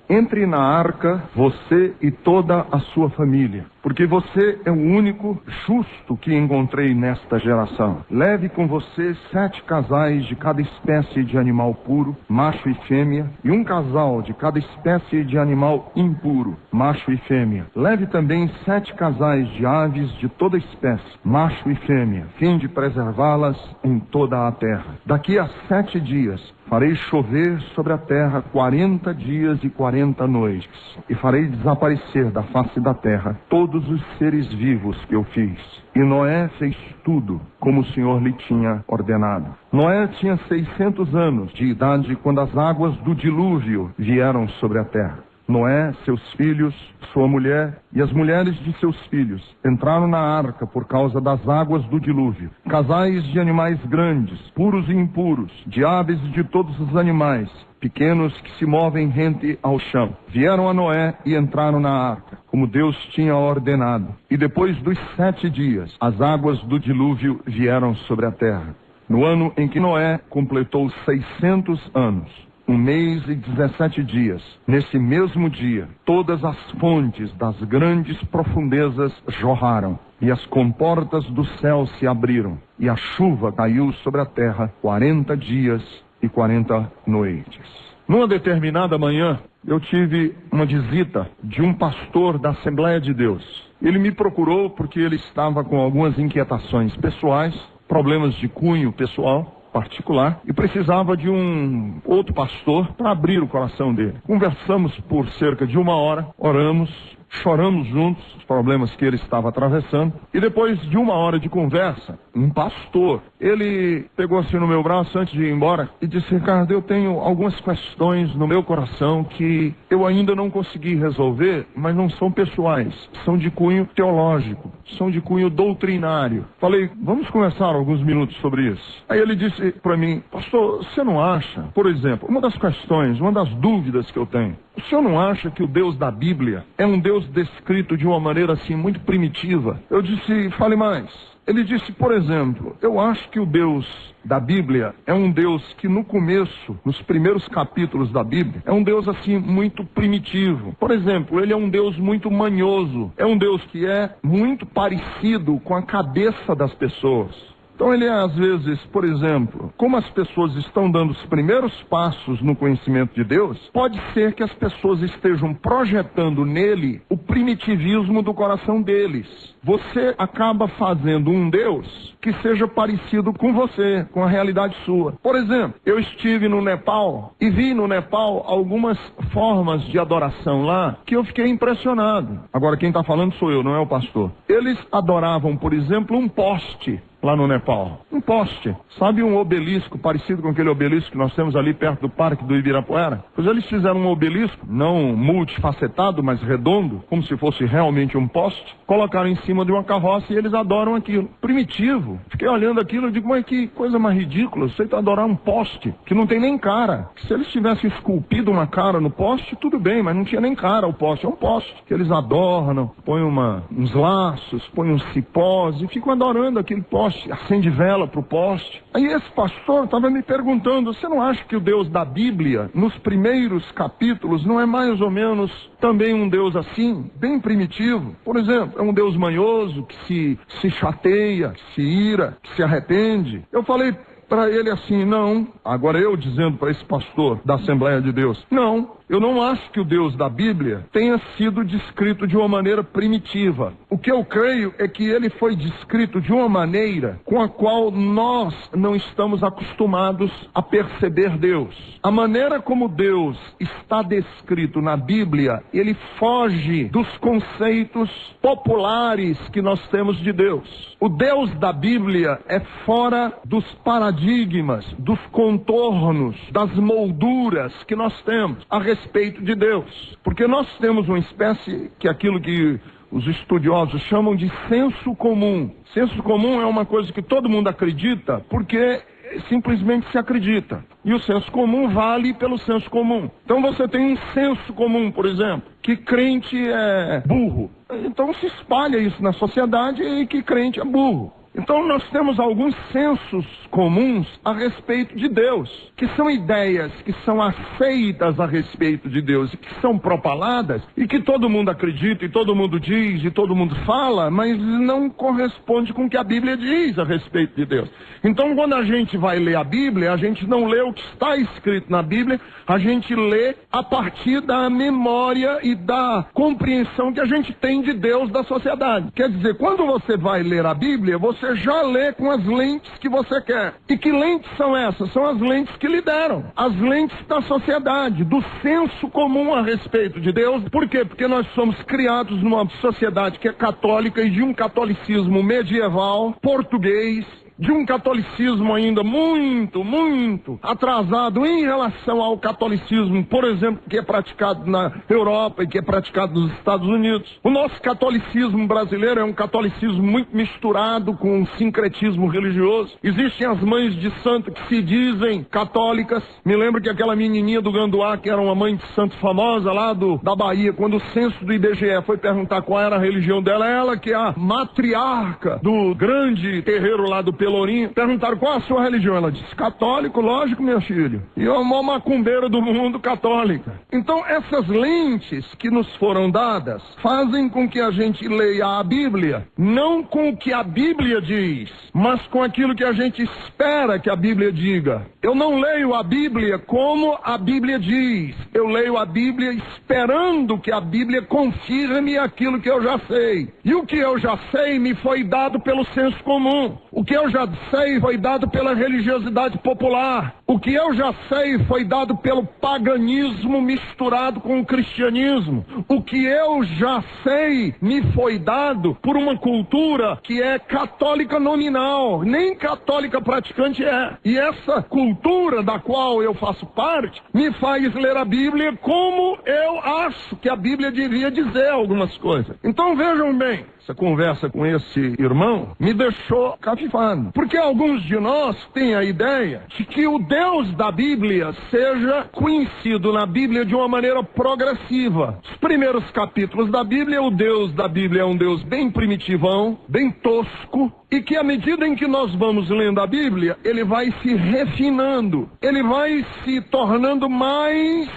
entre na arca, você e toda a sua família, porque você é o único justo que encontrei nesta geração. Leve com você 7 casais de cada espécie de animal puro, macho e fêmea, e um casal de cada espécie de animal impuro, macho e fêmea. Leve também 7 casais de aves de toda espécie, macho e fêmea, fim de preservá-las em toda a terra. Daqui a 7 dias, farei chover sobre a terra 40 dias e 40 noites, e farei desaparecer da face da terra todos os seres vivos que eu fiz. E Noé fez tudo como o Senhor lhe tinha ordenado. Noé tinha 600 anos de idade quando as águas do dilúvio vieram sobre a terra. Noé, seus filhos, sua mulher e as mulheres de seus filhos entraram na arca por causa das águas do dilúvio. Casais de animais grandes, puros e impuros, de aves e de todos os animais, pequenos que se movem rente ao chão, vieram a Noé e entraram na arca, como Deus tinha ordenado. E depois dos 7 dias, as águas do dilúvio vieram sobre a terra. No ano em que Noé completou 600 anos, 1 mês e 17 dias, nesse mesmo dia, todas as fontes das grandes profundezas jorraram, e as comportas do céu se abriram, e a chuva caiu sobre a terra 40 dias e 40 noites. Numa determinada manhã, eu tive uma visita de um pastor da Assembleia de Deus. Ele me procurou porque ele estava com algumas inquietações pessoais, problemas de cunho pessoal, particular, e precisava de um outro pastor para abrir o coração dele. Conversamos por cerca de 1 hora, oramos, choramos juntos os problemas que ele estava atravessando, e depois de 1 hora de conversa, um pastor, ele pegou assim no meu braço antes de ir embora e disse: Ricardo, eu tenho algumas questões no meu coração que eu ainda não consegui resolver, mas não são pessoais, são de cunho teológico, são de cunho doutrinário. Falei, vamos conversar alguns minutos sobre isso. Aí ele disse para mim: pastor, você não acha, por exemplo, uma das questões, uma das dúvidas que eu tenho, o senhor não acha que o Deus da Bíblia é um Deus descrito de uma maneira assim muito primitiva? Eu disse, fale mais. Ele disse, por exemplo, eu acho que o Deus da Bíblia é um Deus que no começo, nos primeiros capítulos da Bíblia, é um Deus assim muito primitivo. Por exemplo, ele é um Deus muito manhoso, é um Deus que é muito parecido com a cabeça das pessoas. Então ele às vezes, por exemplo, como as pessoas estão dando os primeiros passos no conhecimento de Deus, pode ser que as pessoas estejam projetando nele o primitivismo do coração deles. Você acaba fazendo um Deus que seja parecido com você, com a realidade sua. Por exemplo, eu estive no Nepal e vi no Nepal algumas formas de adoração lá que eu fiquei impressionado. Agora quem está falando sou eu, não é o pastor. Eles adoravam, por exemplo, um poste lá no Nepal. Um poste. Sabe um obelisco parecido com aquele obelisco que nós temos ali perto do Parque do Ibirapuera? Pois eles fizeram um obelisco, não multifacetado, mas redondo, como se fosse realmente um poste, colocaram em cima de uma carroça e eles adoram aquilo. Primitivo. Fiquei olhando aquilo e digo, mas que coisa mais ridícula, você está adorar um poste que não tem nem cara. Se eles tivessem esculpido uma cara no poste, tudo bem, mas não tinha nem cara o poste. É um poste que eles adornam, põem uns laços, põem uns cipós e ficam adorando aquele poste. Acende vela para o poste. Aí esse pastor estava me perguntando, você não acha que o Deus da Bíblia, nos primeiros capítulos, não é mais ou menos também um Deus assim, bem primitivo? Por exemplo, é um Deus manhoso, que se chateia, que se ira, que se arrepende. Eu falei para ele assim, não, agora eu dizendo para esse pastor da Assembleia de Deus, não, eu não acho que o Deus da Bíblia tenha sido descrito de uma maneira primitiva. O que eu creio é que ele foi descrito de uma maneira com a qual nós não estamos acostumados a perceber Deus. A maneira como Deus está descrito na Bíblia, ele foge dos conceitos populares que nós temos de Deus. O Deus da Bíblia é fora dos paradigmas, dos contornos, das molduras que nós temos a respeito de Deus. Porque nós temos uma espécie que é aquilo que os estudiosos chamam de senso comum. Senso comum é uma coisa que todo mundo acredita porque simplesmente se acredita. E o senso comum vale pelo senso comum. Então você tem um senso comum, por exemplo, que crente é burro. Então se espalha isso na sociedade e que crente é burro. Então nós temos alguns sensos comuns a respeito de Deus, que são ideias que são aceitas a respeito de Deus, e que são propaladas, e que todo mundo acredita, e todo mundo diz, e todo mundo fala, mas não corresponde com o que a Bíblia diz a respeito de Deus. Então quando a gente vai ler a Bíblia, a gente não lê o que está escrito na Bíblia, a gente lê a partir da memória e da compreensão que a gente tem de Deus da sociedade. Quer dizer, quando você vai ler a Bíblia, você já lê com as lentes que você quer. E que lentes são essas? São as lentes que lhe deram. As lentes da sociedade, do senso comum a respeito de Deus. Por quê? Porque nós somos criados numa sociedade que é católica e de um catolicismo medieval, português, de um catolicismo ainda muito atrasado em relação ao catolicismo, por exemplo, que é praticado na Europa e que é praticado nos Estados Unidos. O nosso catolicismo brasileiro é um catolicismo muito misturado com um sincretismo religioso. Existem as mães de santo que se dizem católicas. Me lembro que aquela menininha do Ganduá, que era uma mãe de santo famosa lá da Bahia, quando o censo do IBGE foi perguntar qual era a religião dela, ela que é a matriarca do grande terreiro lá do Pelourinho, perguntaram qual a sua religião. Ela disse, católico, lógico, meu filho. E eu amo a macumbeira do mundo católica. Então essas lentes que nos foram dadas fazem com que a gente leia a Bíblia, não com o que a Bíblia diz, mas com aquilo que a gente espera que a Bíblia diga. Eu não leio a Bíblia como a Bíblia diz. Eu leio a Bíblia esperando que a Bíblia confirme aquilo que eu já sei. E o que eu já sei me foi dado pelo senso comum. O que eu já sei foi dado pela religiosidade popular. O que eu já sei foi dado pelo paganismo misturado com o cristianismo. O que eu já sei me foi dado por uma cultura que é católica nominal, nem católica praticante é. E essa cultura da qual eu faço parte me faz ler a Bíblia como eu acho que a Bíblia devia dizer algumas coisas. Então vejam bem, essa conversa com esse irmão me deixou cafifado. Porque alguns de nós têm a ideia de que o Deus da Bíblia seja conhecido na Bíblia de uma maneira progressiva. Os primeiros capítulos da Bíblia, o Deus da Bíblia é um Deus bem primitivão, bem tosco, e que à medida em que nós vamos lendo a Bíblia, ele vai se refinando, ele vai se tornando mais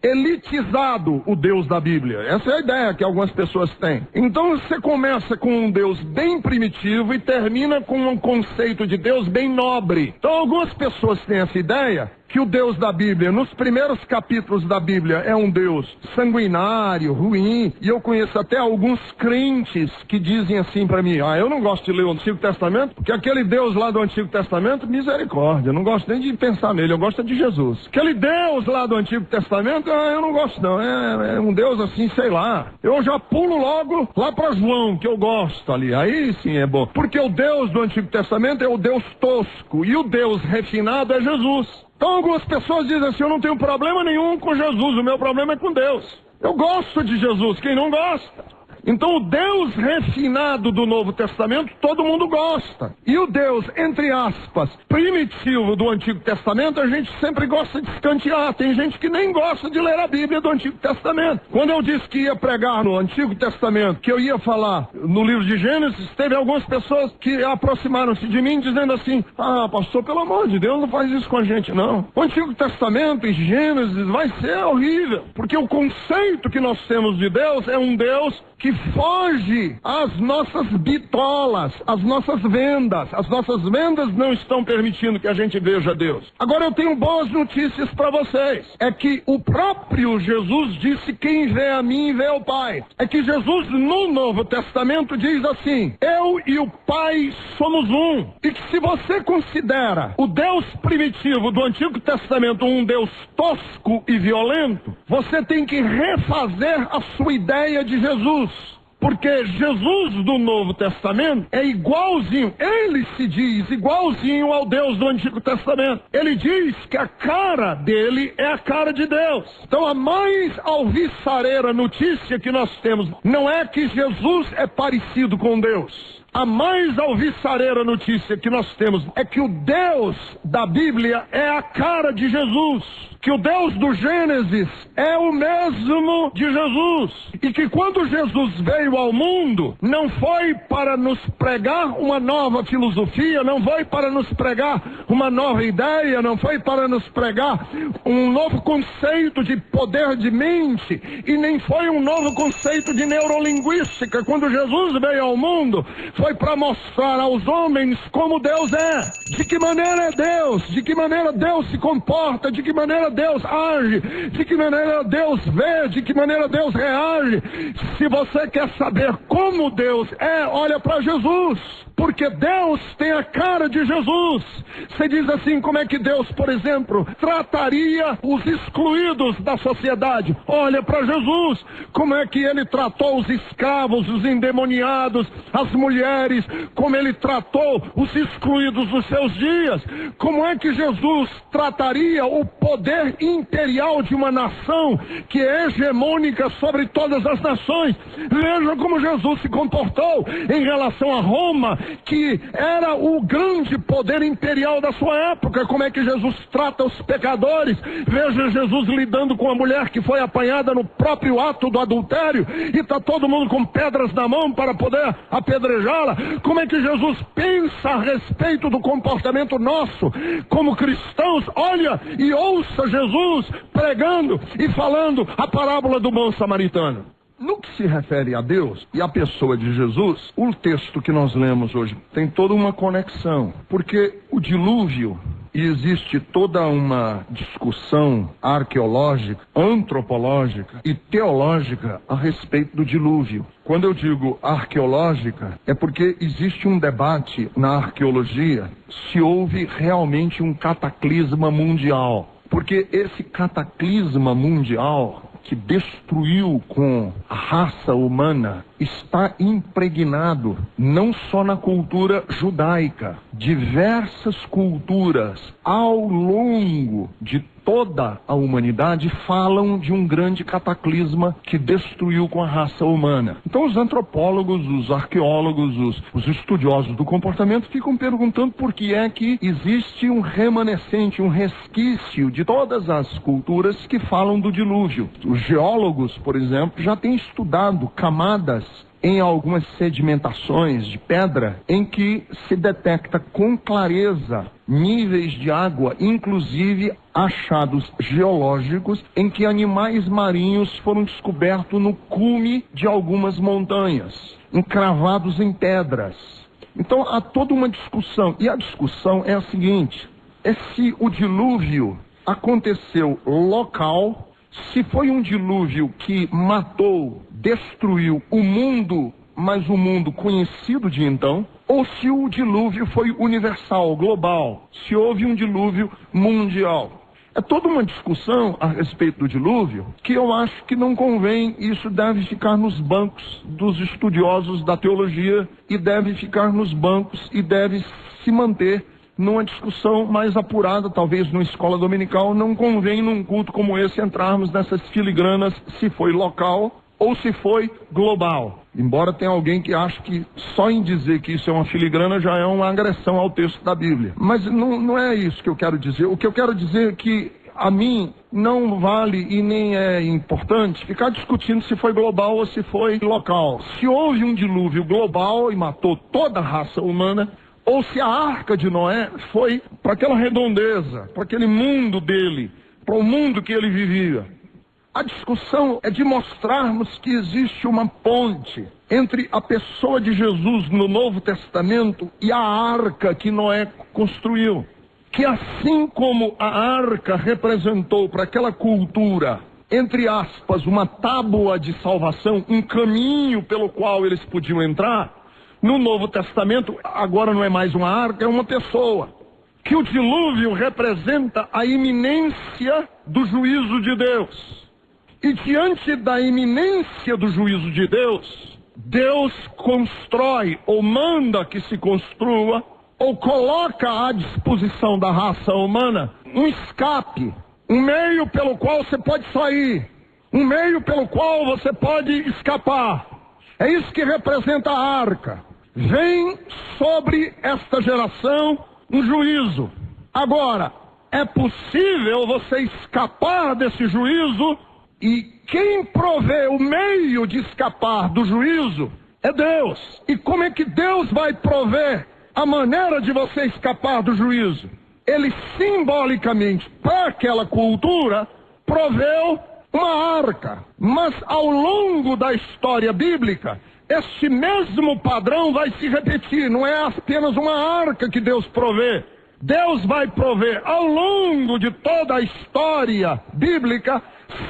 elitizado, o Deus da Bíblia. Essa é a ideia que algumas pessoas têm. Então você começa com um Deus bem primitivo e termina com um conceito de Deus bem nobre. Então algumas pessoas têm essa ideia que o Deus da Bíblia, nos primeiros capítulos da Bíblia, é um Deus sanguinário, ruim. E eu conheço até alguns crentes que dizem assim para mim, eu não gosto de ler o Antigo Testamento, porque aquele Deus lá do Antigo Testamento, misericórdia, eu não gosto nem de pensar nele, eu gosto de Jesus. Aquele Deus lá do Antigo Testamento, eu não gosto não, é um Deus assim, sei lá. Eu já pulo logo lá para João, que eu gosto ali, aí sim é bom. Porque o Deus do Antigo Testamento é o Deus tosco, e o Deus refinado é Jesus. Então algumas pessoas dizem assim, eu não tenho problema nenhum com Jesus, o meu problema é com Deus. Eu gosto de Jesus, quem não gosta? Então o Deus refinado do Novo Testamento, todo mundo gosta. E o Deus, entre aspas, primitivo do Antigo Testamento, a gente sempre gosta de escantear. Tem gente que nem gosta de ler a Bíblia do Antigo Testamento. Quando eu disse que ia pregar no Antigo Testamento, que eu ia falar no livro de Gênesis, teve algumas pessoas que aproximaram-se de mim dizendo assim, pastor, pelo amor de Deus, não faz isso com a gente não. O Antigo Testamento e Gênesis vai ser horrível, porque o conceito que nós temos de Deus é um Deus que foge às nossas bitolas, às nossas vendas. As nossas vendas não estão permitindo que a gente veja Deus. Agora eu tenho boas notícias para vocês. É que o próprio Jesus disse, quem vê a mim vê o Pai. É que Jesus no Novo Testamento diz assim, eu e o Pai somos um. E que se você considera o Deus primitivo do Antigo Testamento um Deus tosco e violento, você tem que refazer a sua ideia de Jesus. Porque Jesus do Novo Testamento é igualzinho, ele se diz igualzinho ao Deus do Antigo Testamento. Ele diz que a cara dele é a cara de Deus. Então a mais alvissareira notícia que nós temos não é que Jesus é parecido com Deus. A mais alvissareira notícia que nós temos é que o Deus da Bíblia é a cara de Jesus. que o Deus do Gênesis é o mesmo de Jesus, e que quando Jesus veio ao mundo, não foi para nos pregar uma nova filosofia, não foi para nos pregar uma nova ideia, não foi para nos pregar um novo conceito de poder de mente, e nem foi um novo conceito de neurolinguística. Quando Jesus veio ao mundo, foi para mostrar aos homens como Deus é, de que maneira é Deus, de que maneira Deus se comporta, de que maneira Deus age, de que maneira Deus vê, de que maneira Deus reage. Se você quer saber como Deus é, olha para Jesus, porque Deus tem a cara de Jesus. Você diz assim, como é que Deus, por exemplo, trataria os excluídos da sociedade? Olha para Jesus, como é que ele tratou os escravos, os endemoniados, as mulheres, como ele tratou os excluídos dos seus dias. Como é que Jesus trataria o poder imperial de uma nação que é hegemônica sobre todas as nações? Veja como Jesus se comportou em relação a Roma, que era o grande poder imperial da sua época. Como é que Jesus trata os pecadores? Veja Jesus lidando com a mulher que foi apanhada no próprio ato do adultério, e está todo mundo com pedras na mão para poder apedrejá-la. Como é que Jesus pensa a respeito do comportamento nosso como cristãos? Olha e ouça Jesus pregando e falando a parábola do bom samaritano. No que se refere a Deus e a pessoa de Jesus, o texto que nós lemos hoje tem toda uma conexão, porque o dilúvio, e existe toda uma discussão arqueológica, antropológica e teológica a respeito do dilúvio. Quando eu digo arqueológica, é porque existe um debate na arqueologia se houve realmente um cataclisma mundial. Porque esse cataclisma mundial que destruiu com a raça humana está impregnado não só na cultura judaica. Diversas culturas ao longo de toda a humanidade falam de um grande cataclisma que destruiu com a raça humana. Então os antropólogos, os arqueólogos, os estudiosos do comportamento ficam perguntando por que é que existe um remanescente, um resquício de todas as culturas que falam do dilúvio. Os geólogos, por exemplo, já têm estudado camadas em algumas sedimentações de pedra em que se detecta com clareza níveis de água, inclusive achados geológicos em que animais marinhos foram descobertos no cume de algumas montanhas, encravados em pedras. Então há toda uma discussão, e a discussão é a seguinte: é se o dilúvio aconteceu local, se foi um dilúvio que matou, destruiu o mundo, mas o mundo conhecido de então, ou se o dilúvio foi universal, global, se houve um dilúvio mundial. É toda uma discussão a respeito do dilúvio que eu acho que não convém. Isso deve ficar nos bancos dos estudiosos da teologia, e deve ficar nos bancos e deve se manter numa discussão mais apurada, talvez numa escola dominical. Não convém num culto como esse entrarmos nessas filigranas se foi local ou se foi global. Embora tenha alguém que ache que só em dizer que isso é uma filigrana já é uma agressão ao texto da Bíblia. Mas não é isso que eu quero dizer. O que eu quero dizer é que a mim não vale e nem é importante ficar discutindo se foi global ou se foi local. Se houve um dilúvio global e matou toda a raça humana, ou se a arca de Noé foi para aquela redondeza, para aquele mundo dele, para o mundo que ele vivia. A discussão é de mostrarmos que existe uma ponte entre a pessoa de Jesus no Novo Testamento e a arca que Noé construiu. Que assim como a arca representou para aquela cultura, entre aspas, uma tábua de salvação, um caminho pelo qual eles podiam entrar, no Novo Testamento agora não é mais uma arca, é uma pessoa. Que o dilúvio representa a iminência do juízo de Deus. E diante da iminência do juízo de Deus, Deus constrói ou manda que se construa ou coloca à disposição da raça humana um escape, um meio pelo qual você pode sair, um meio pelo qual você pode escapar. É isso que representa a arca. Vem sobre esta geração um juízo. Agora, é possível você escapar desse juízo, e quem provê o meio de escapar do juízo é Deus. E como é que Deus vai prover a maneira de você escapar do juízo? Ele simbolicamente, para aquela cultura, proveu uma arca. Mas ao longo da história bíblica, este mesmo padrão vai se repetir. Não é apenas uma arca que Deus provê. Deus vai prover ao longo de toda a história bíblica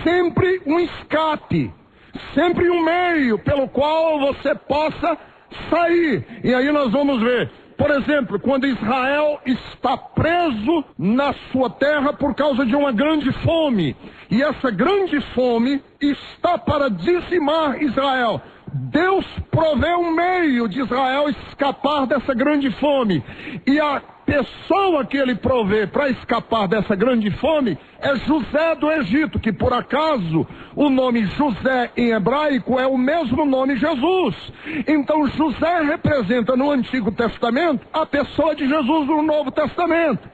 sempre um escape, sempre um meio pelo qual você possa sair. E aí nós vamos ver, por exemplo, quando Israel está preso na sua terra por causa de uma grande fome, e essa grande fome está para dizimar Israel. Deus provê um meio de Israel escapar dessa grande fome, e a pessoa que ele provê para escapar dessa grande fome é José do Egito, que por acaso o nome José em hebraico é o mesmo nome Jesus. Então José representa no Antigo Testamento a pessoa de Jesus no Novo Testamento.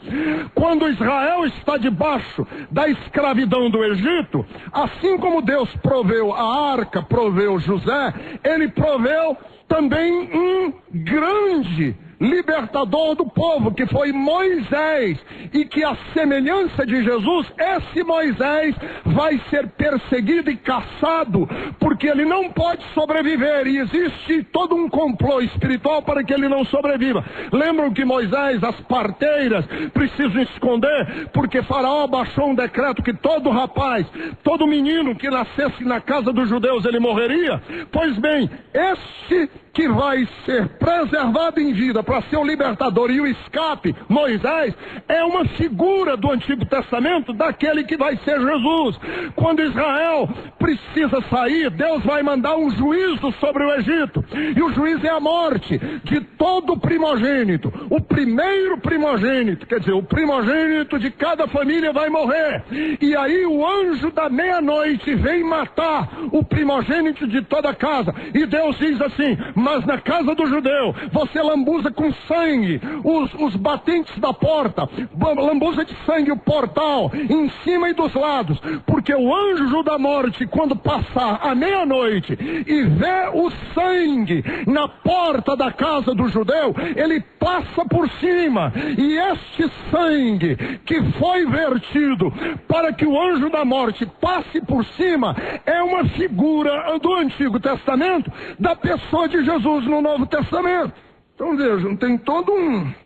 Quando Israel está debaixo da escravidão do Egito, assim como Deus proveu a arca, proveu José, ele proveu também um grande libertador do povo, que foi Moisés, e que a semelhança de Jesus, esse Moisés vai ser perseguido e caçado, porque ele não pode sobreviver, e existe todo um complô espiritual para que ele não sobreviva. Lembram que Moisés, as parteiras precisam esconder, porque Faraó baixou um decreto que todo rapaz, todo menino que nascesse na casa dos judeus, ele morreria? Pois bem, este que vai ser preservado em vida para ser o libertador e o escape, Moisés, é uma figura do Antigo Testamento daquele que vai ser Jesus. Quando Israel precisa sair, Deus vai mandar um juízo sobre o Egito, e o juízo é a morte de todo primogênito. O primeiro primogênito, quer dizer, o primogênito de cada família vai morrer, e aí o anjo da meia-noite vem matar o primogênito de toda a casa, e Deus diz assim: mas na casa do judeu, você lambuza com sangue os batentes da porta, lambuza de sangue o portal, em cima e dos lados, porque o anjo da morte, quando passar a meia-noite e vê o sangue na porta da casa do judeu, ele passa por cima, e este sangue que foi vertido para que o anjo da morte passe por cima é uma figura do Antigo Testamento da pessoa de Jesus no Novo Testamento. Então vejam, tem todo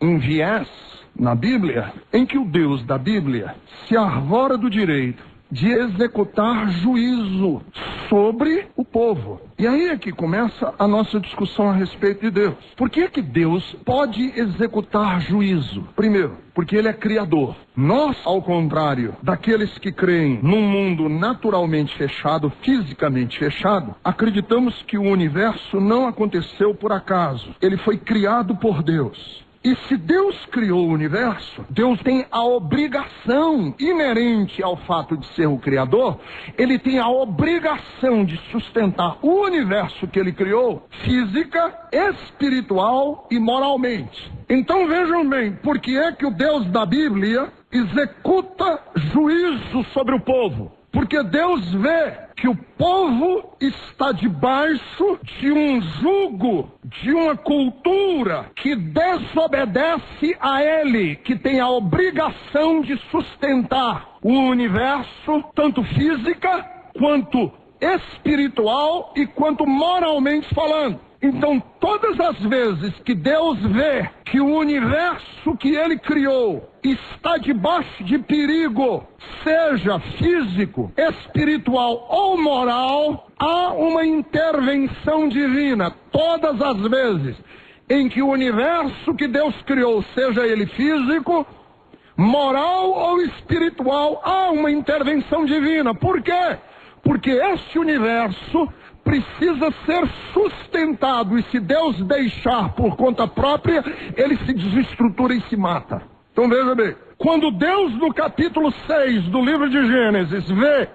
um viés na Bíblia em que o Deus da Bíblia se arvora do direito de executar juízo sobre o povo. E aí é que começa a nossa discussão a respeito de Deus. Por que é que Deus pode executar juízo? Primeiro, porque Ele é criador. Nós, ao contrário daqueles que creem num mundo naturalmente fechado, fisicamente fechado, acreditamos que o universo não aconteceu por acaso. Ele foi criado por Deus. E se Deus criou o universo, Deus tem a obrigação inerente ao fato de ser o Criador, Ele tem a obrigação de sustentar o universo que Ele criou, física, espiritual e moralmente. Então vejam bem, por que é que o Deus da Bíblia executa juízo sobre o povo? Porque Deus vê que o povo está debaixo de um jugo, de uma cultura que desobedece a Ele, que tem a obrigação de sustentar o universo, tanto física, quanto espiritual e quanto moralmente falando. Então, todas as vezes que Deus vê que o universo que Ele criou está debaixo de perigo, seja físico, espiritual ou moral, há uma intervenção divina. Todas as vezes em que o universo que Deus criou, seja ele físico, moral ou espiritual, há uma intervenção divina. Por quê? Porque este universo precisa ser sustentado, e se Deus deixar por conta própria, ele se desestrutura e se mata. Então veja bem, quando Deus no capítulo 6 do livro de Gênesis vê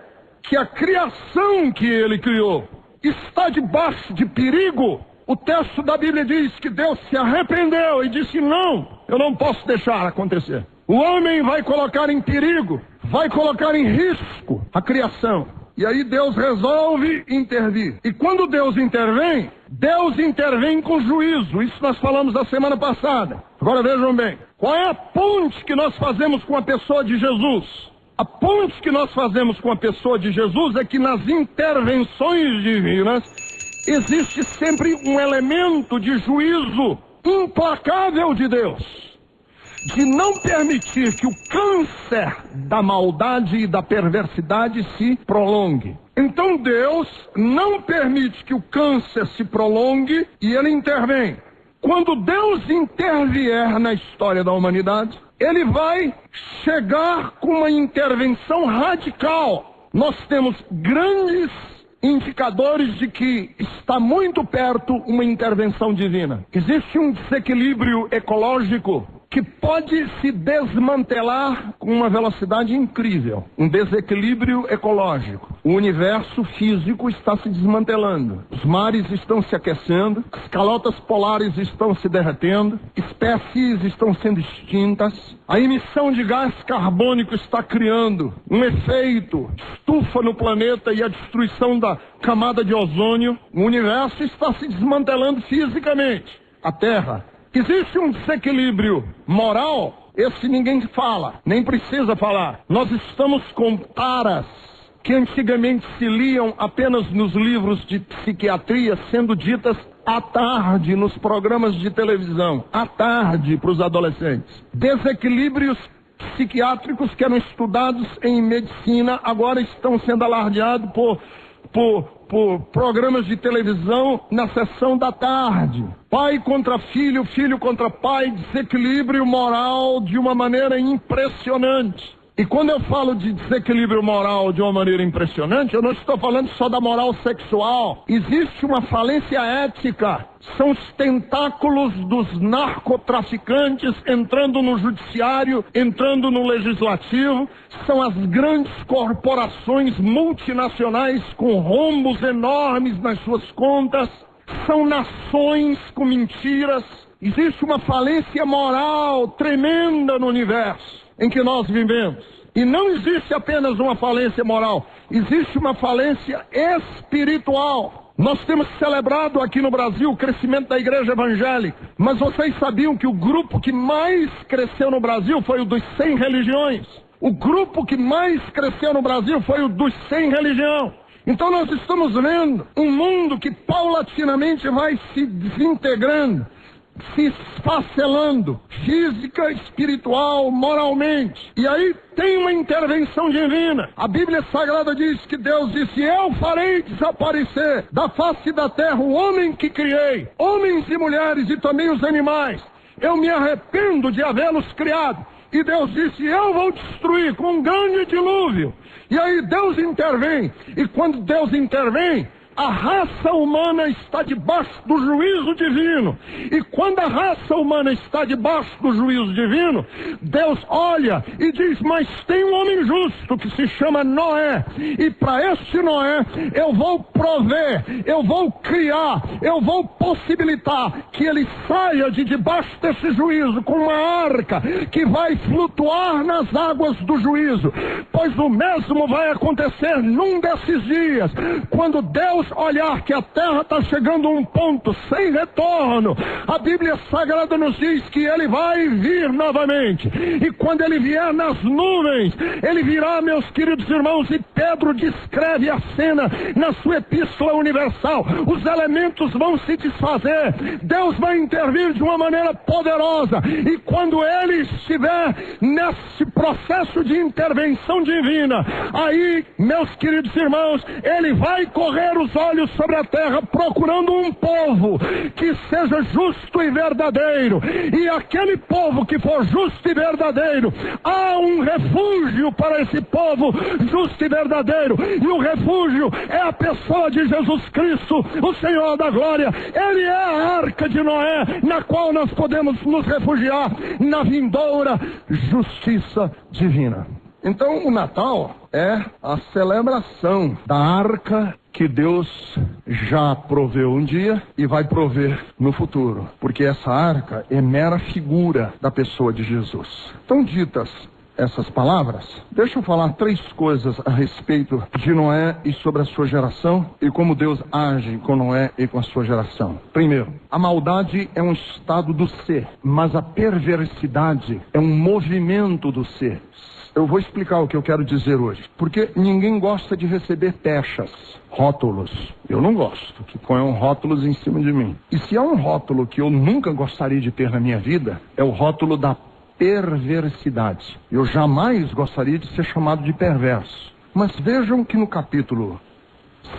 que a criação que Ele criou está debaixo de perigo, o texto da Bíblia diz que Deus se arrependeu e disse: não, eu não posso deixar acontecer. O homem vai colocar em perigo, vai colocar em risco a criação. E aí Deus resolve intervir. E quando Deus intervém com juízo. Isso nós falamos da semana passada. Agora vejam bem, qual é a ponte que nós fazemos com a pessoa de Jesus? A ponte que nós fazemos com a pessoa de Jesus é que nas intervenções divinas existe sempre um elemento de juízo implacável de Deus, de não permitir que o câncer da maldade e da perversidade se prolongue. Então Deus não permite que o câncer se prolongue e ele intervém. Quando Deus intervier na história da humanidade, ele vai chegar com uma intervenção radical. Nós temos grandes indicadores de que está muito perto uma intervenção divina. Existe um desequilíbrio ecológico que pode se desmantelar com uma velocidade incrível. Um desequilíbrio ecológico. O universo físico está se desmantelando. Os mares estão se aquecendo, as calotas polares estão se derretendo, espécies estão sendo extintas, a emissão de gás carbônico está criando um efeito estufa no planeta e a destruição da camada de ozônio. O universo está se desmantelando fisicamente. A Terra. Existe um desequilíbrio moral, esse ninguém fala, nem precisa falar. Nós estamos com taras que antigamente se liam apenas nos livros de psiquiatria, sendo ditas à tarde nos programas de televisão, à tarde para os adolescentes. Desequilíbrios psiquiátricos que eram estudados em medicina, agora estão sendo alardeados por programas de televisão na sessão da tarde. Pai contra filho, filho contra pai, desequilíbrio moral de uma maneira impressionante. E quando eu falo de desequilíbrio moral de uma maneira impressionante, eu não estou falando só da moral sexual. Existe uma falência ética. São os tentáculos dos narcotraficantes entrando no judiciário, entrando no legislativo. São as grandes corporações multinacionais com rombos enormes nas suas contas. São nações com mentiras. Existe uma falência moral tremenda no universo em que nós vivemos. E não existe apenas uma falência moral, existe uma falência espiritual. Nós temos celebrado aqui no Brasil o crescimento da igreja evangélica, mas vocês sabiam que o grupo que mais cresceu no Brasil foi o dos sem religiões? O grupo que mais cresceu no Brasil foi o dos sem religião. Então nós estamos vendo um mundo que paulatinamente vai se desintegrando, se esfacelando, física, espiritual, moralmente. E aí tem uma intervenção divina. A Bíblia Sagrada diz que Deus disse: eu farei desaparecer da face da terra o homem que criei, homens e mulheres e também os animais. Eu me arrependo de havê-los criado. E Deus disse: eu vou destruir com um grande dilúvio. E aí Deus intervém. E quando Deus intervém, a raça humana está debaixo do juízo divino. E quando a raça humana está debaixo do juízo divino, Deus olha e diz: mas tem um homem justo que se chama Noé. E para este Noé eu vou prover, eu vou criar, eu vou possibilitar que ele saia de debaixo desse juízo com uma arca que vai flutuar nas águas do juízo. Pois o mesmo vai acontecer num desses dias, quando Deus olhar que a terra está chegando a um ponto sem retorno. A Bíblia Sagrada nos diz que ele vai vir novamente. E quando ele vier nas nuvens, ele virá, meus queridos irmãos, e Pedro descreve a cena na sua epístola universal. Os elementos vão se desfazer. Deus vai intervir de uma maneira poderosa. E quando ele estiver nesse processo de intervenção divina, aí, meus queridos irmãos, ele vai correr os olhos sobre a terra procurando um povo que seja justo e verdadeiro. E aquele povo que for justo e verdadeiro, há um refúgio para esse povo justo e verdadeiro. E o refúgio é a pessoa de Jesus Cristo, o Senhor da glória. Ele é a arca de Noé, na qual nós podemos nos refugiar na vindoura justiça divina. Então o Natal é a celebração da arca que Deus já proveu um dia e vai prover no futuro, porque essa arca é mera figura da pessoa de Jesus. Então, ditas essas palavras, deixa eu falar 3 coisas a respeito de Noé e sobre a sua geração e como Deus age com Noé e com a sua geração. Primeiro, a maldade é um estado do ser, mas a perversidade é um movimento do ser. Eu vou explicar o que eu quero dizer hoje, porque ninguém gosta de receber pechas, rótulos. Eu não gosto que ponham rótulos em cima de mim. E se há um rótulo que eu nunca gostaria de ter na minha vida, é o rótulo da perversidade. Eu jamais gostaria de ser chamado de perverso. Mas vejam que no capítulo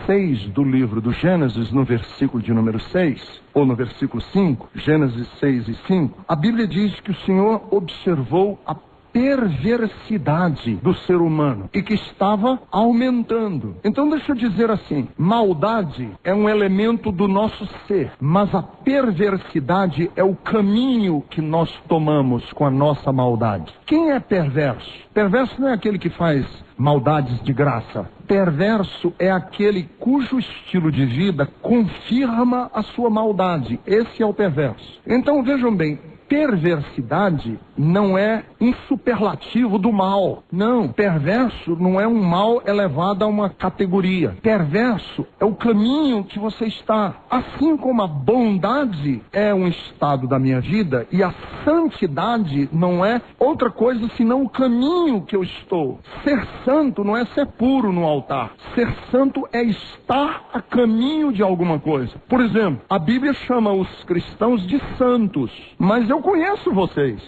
6 do livro do Gênesis, no versículo de número 6, ou no versículo 5, Gênesis 6 e 5, a Bíblia diz que o Senhor observou a perversidade do ser humano e que estava aumentando. Então deixa eu dizer assim, maldade é um elemento do nosso ser, mas a perversidade é o caminho que nós tomamos com a nossa maldade. Quem é perverso? Perverso não é aquele que faz maldades de graça. Perverso é aquele cujo estilo de vida confirma a sua maldade. Esse é o perverso. Então vejam bem, perversidade não é um superlativo do mal. Não, perverso não é um mal elevado a uma categoria. Perverso é o caminho que você está. Assim como a bondade é um estado da minha vida e a santidade não é outra coisa senão o caminho que eu estou. Ser santo não é ser puro no altar. Ser santo é estar a caminho de alguma coisa. Por exemplo, a Bíblia chama os cristãos de santos, mas eu conheço vocês.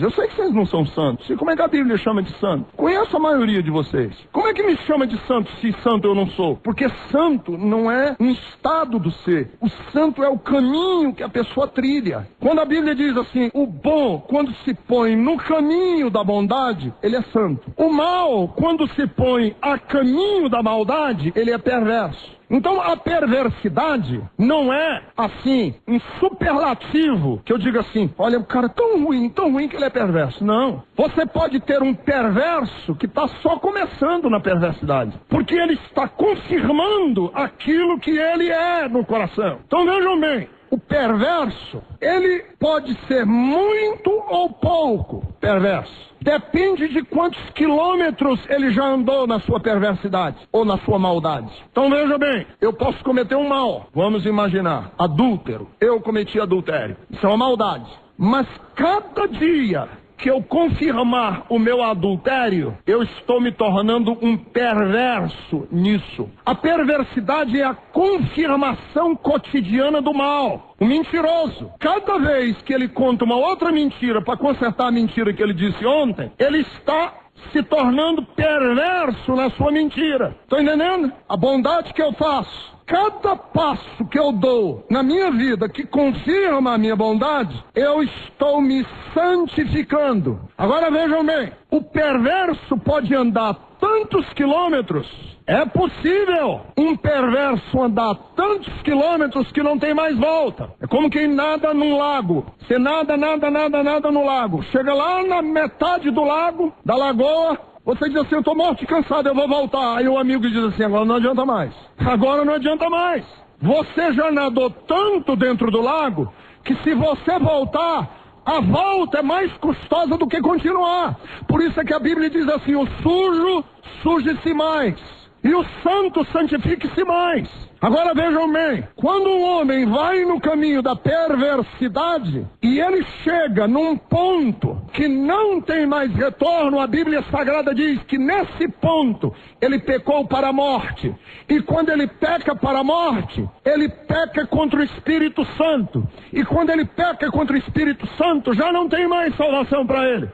Eu sei que vocês não são santos. E como é que a Bíblia chama de santo? Conheço a maioria de vocês. Como é que me chama de santo se santo eu não sou? Porque santo não é um estado do ser. O santo é o caminho que a pessoa trilha. Quando a Bíblia diz assim, o bom, quando se põe no caminho da bondade, ele é santo. O mal, quando se põe a caminho da maldade, ele é perverso. Então a perversidade não é assim, um superlativo, que eu diga assim, olha, o cara é tão ruim que ele é perverso. Não, você pode ter um perverso que está só começando na perversidade, porque ele está confirmando aquilo que ele é no coração. Então vejam bem, o perverso, ele pode ser muito ou pouco perverso. Depende de quantos quilômetros ele já andou na sua perversidade ou na sua maldade. Então veja bem, eu posso cometer um mal. Vamos imaginar, adúltero. Eu cometi adultério. Isso é uma maldade. Mas cada dia que eu confirmar o meu adultério, eu estou me tornando um perverso nisso. A perversidade é a confirmação cotidiana do mal. O mentiroso, cada vez que ele conta uma outra mentira para consertar a mentira que ele disse ontem, ele está se tornando perverso na sua mentira. Estão entendendo? A bondade que eu faço, cada passo que eu dou na minha vida que confirma a minha bondade, eu estou me santificando. Agora vejam bem, o perverso pode andar tantos quilômetros. É possível um perverso andar tantos quilômetros que não tem mais volta. É como quem nada num lago. Você nada no lago. Chega lá na metade do lago, da lagoa, você diz assim, eu estou morto e cansado, eu vou voltar. Aí o amigo diz assim, agora não adianta mais. Agora não adianta mais. Você já nadou tanto dentro do lago que se você voltar, a volta é mais custosa do que continuar. Por isso é que a Bíblia diz assim, o sujo, suje-se mais. E o santo, santifique-se mais. Agora vejam bem, quando um homem vai no caminho da perversidade e ele chega num ponto que não tem mais retorno, a Bíblia Sagrada diz que nesse ponto ele pecou para a morte. E quando ele peca para a morte, ele peca contra o Espírito Santo. E quando ele peca contra o Espírito Santo, já não tem mais salvação para ele.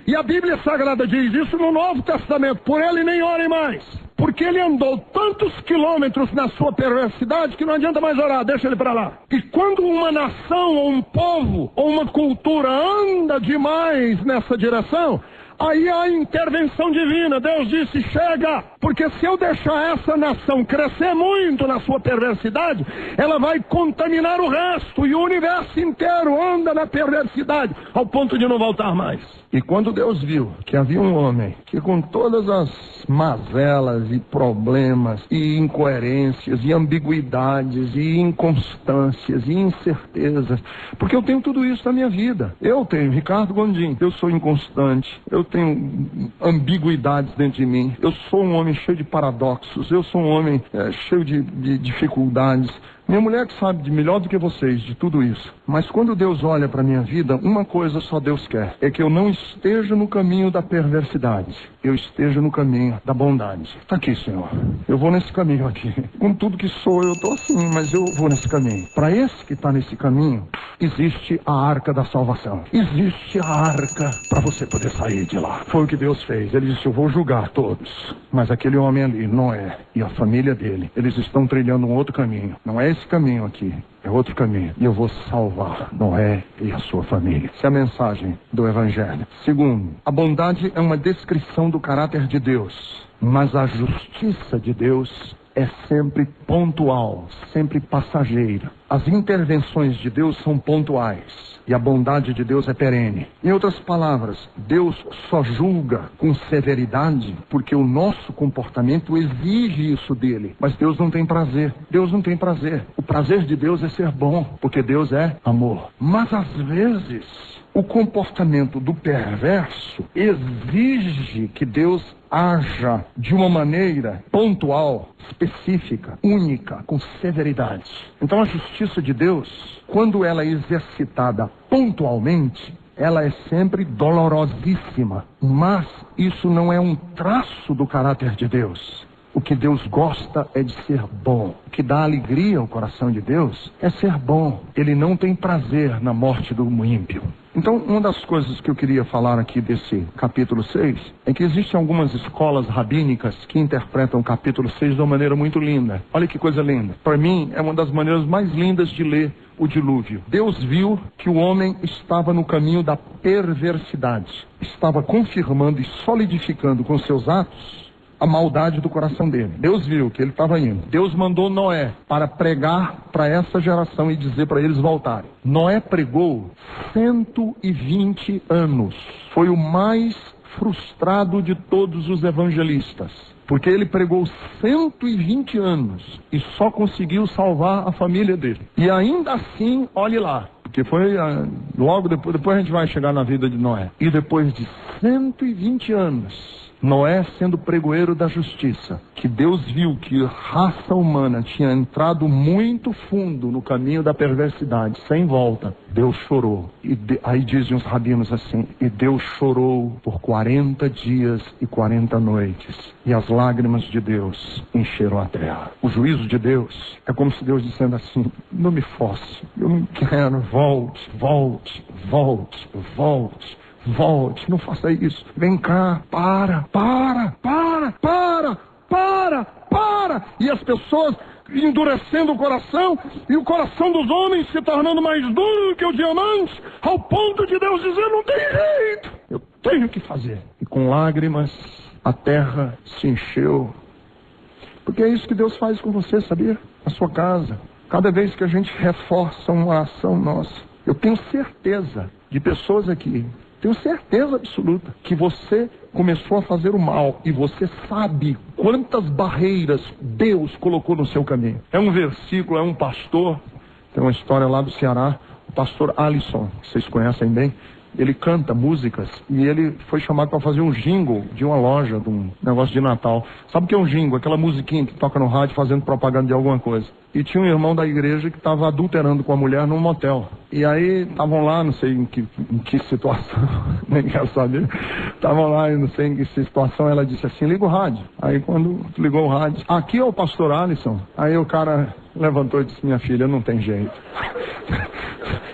E a Bíblia Sagrada diz isso no Novo Testamento, por ele nem orem mais. Porque ele andou tantos quilômetros na sua perversidade que não adianta mais orar, deixa ele para lá. E quando uma nação, ou um povo, ou uma cultura anda demais nessa direção, aí há intervenção divina. Deus disse, chega, porque se eu deixar essa nação crescer muito na sua perversidade, ela vai contaminar o resto, e o universo inteiro anda na perversidade, ao ponto de não voltar mais. E quando Deus viu que havia um homem que com todas as mazelas e problemas e incoerências e ambiguidades e inconstâncias e incertezas, porque eu tenho tudo isso na minha vida. Eu tenho, Ricardo Gondim, eu sou inconstante, eu tenho ambiguidades dentro de mim, eu sou um homem cheio de paradoxos, eu sou um homem cheio de dificuldades. Minha mulher que sabe de melhor do que vocês de tudo isso. Mas quando Deus olha para a minha vida, uma coisa só Deus quer. É que eu não esteja no caminho da perversidade. Eu esteja no caminho da bondade. Está aqui, Senhor. Eu vou nesse caminho aqui. Com tudo que sou, eu estou assim, mas eu vou nesse caminho. Para esse que está nesse caminho, existe a arca da salvação. Existe a arca para você poder sair de lá. Foi o que Deus fez. Ele disse, eu vou julgar todos. Mas aquele homem ali, Noé, e a família dele, eles estão trilhando um outro caminho. Não é esse caminho aqui, é outro caminho. E eu vou salvar Noé e a sua família. Essa é a mensagem do Evangelho. Segundo, a bondade é uma descrição do caráter de Deus, mas a justiça de Deus é sempre pontual, sempre passageira. As intervenções de Deus são pontuais e a bondade de Deus é perene. Em outras palavras, Deus só julga com severidade porque o nosso comportamento exige isso dele. Mas Deus não tem prazer. Deus não tem prazer. O prazer de Deus é ser bom, porque Deus é amor. Mas às vezes, o comportamento do perverso exige que Deus haja de uma maneira pontual, específica, única, com severidade. Então a justiça de Deus, quando ela é exercitada pontualmente, ela é sempre dolorosíssima. Mas isso não é um traço do caráter de Deus. O que Deus gosta é de ser bom. O que dá alegria ao coração de Deus é ser bom. Ele não tem prazer na morte do ímpio. Então, uma das coisas que eu queria falar aqui desse capítulo 6 é que existem algumas escolas rabínicas que interpretam o capítulo 6 de uma maneira muito linda. Olha que coisa linda. Para mim, é uma das maneiras mais lindas de ler o dilúvio. Deus viu que o homem estava no caminho da perversidade. Estava confirmando e solidificando com seus atos a maldade do coração dele. Deus viu que ele estava indo. Deus mandou Noé para pregar para essa geração e dizer para eles voltarem. Noé pregou 120 anos. Foi o mais frustrado de todos os evangelistas. Porque ele pregou 120 anos e só conseguiu salvar a família dele. E ainda assim, olhe lá. Porque foi logo depois a gente vai chegar na vida de Noé. E depois de 120 anos... Noé sendo pregoeiro da justiça, que Deus viu que a raça humana tinha entrado muito fundo no caminho da perversidade, sem volta, Deus chorou. Aí dizem os rabinos assim, e Deus chorou por 40 dias e 40 noites, e as lágrimas de Deus encheram a terra. O juízo de Deus é como se Deus dizendo assim, não me force, eu não quero, volte, volte, volte, volte. Volte, não faça isso. Vem cá, para. E as pessoas endurecendo o coração e o coração dos homens se tornando mais duro que o diamante, ao ponto de Deus dizer, não tem jeito, eu tenho que fazer. E com lágrimas a terra se encheu. Porque é isso que Deus faz com você, sabia? Na sua casa. Cada vez que a gente reforça uma ação nossa, eu tenho certeza de pessoas aqui, tenho certeza absoluta que você começou a fazer o mal e você sabe quantas barreiras Deus colocou no seu caminho. É um versículo, é um pastor, tem uma história lá do Ceará, o pastor Alisson, que vocês conhecem bem. Ele canta músicas e ele foi chamado para fazer um jingle de uma loja, de um negócio de Natal. Sabe o que é um jingle? Aquela musiquinha que toca no rádio fazendo propaganda de alguma coisa. E tinha um irmão da igreja que estava adulterando com a mulher num motel. E aí estavam lá, não sei em que situação, nem quero saber. Estavam lá, não sei em que situação, ela disse assim, liga o rádio. Aí quando ligou o rádio, aqui é o pastor Alisson. Aí o cara levantou e disse, minha filha, não tem jeito.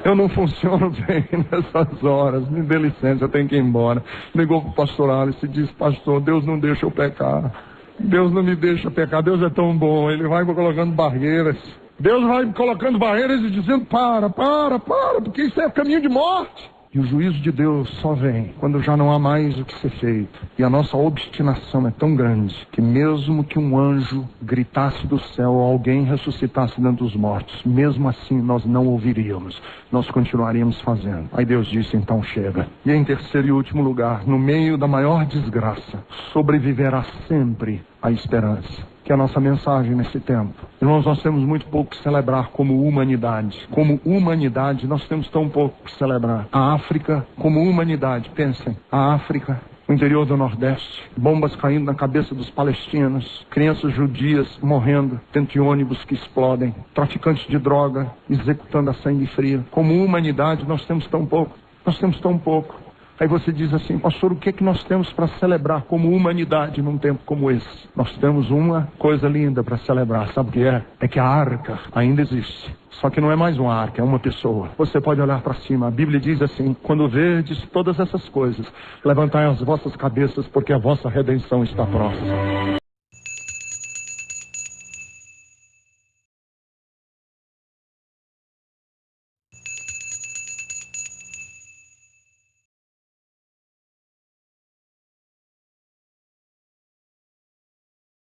Eu não funciono bem nessas horas, me dê licença, eu tenho que ir embora. Ligou para o pastor Alisson e disse, pastor, Deus não deixa eu pecar. Deus não me deixa pecar, Deus é tão bom, Ele vai colocando barreiras. Deus vai colocando barreiras e dizendo, para, porque isso é caminho de morte. E o juízo de Deus só vem quando já não há mais o que ser feito. E a nossa obstinação é tão grande que mesmo que um anjo gritasse do céu ou alguém ressuscitasse dentre os mortos, mesmo assim nós não ouviríamos. Nós continuaríamos fazendo. Aí Deus disse, então chega. E em terceiro e último lugar, no meio da maior desgraça, sobreviverá sempre a esperança. Que é a nossa mensagem nesse tempo. Irmãos, nós temos muito pouco que celebrar como humanidade. Como humanidade, nós temos tão pouco que celebrar. A África, como humanidade, pensem, a África, o interior do Nordeste, bombas caindo na cabeça dos palestinos, crianças judias morrendo dentro de ônibus que explodem, traficantes de droga executando a sangue frio. Como humanidade, nós temos tão pouco. Nós temos tão pouco. Aí você diz assim, pastor, o que é que nós temos para celebrar como humanidade num tempo como esse? Nós temos uma coisa linda para celebrar, sabe o que é? É que a arca ainda existe. Só que não é mais uma arca, é uma pessoa. Você pode olhar para cima, a Bíblia diz assim, quando verdes todas essas coisas, levantai as vossas cabeças, porque a vossa redenção está próxima.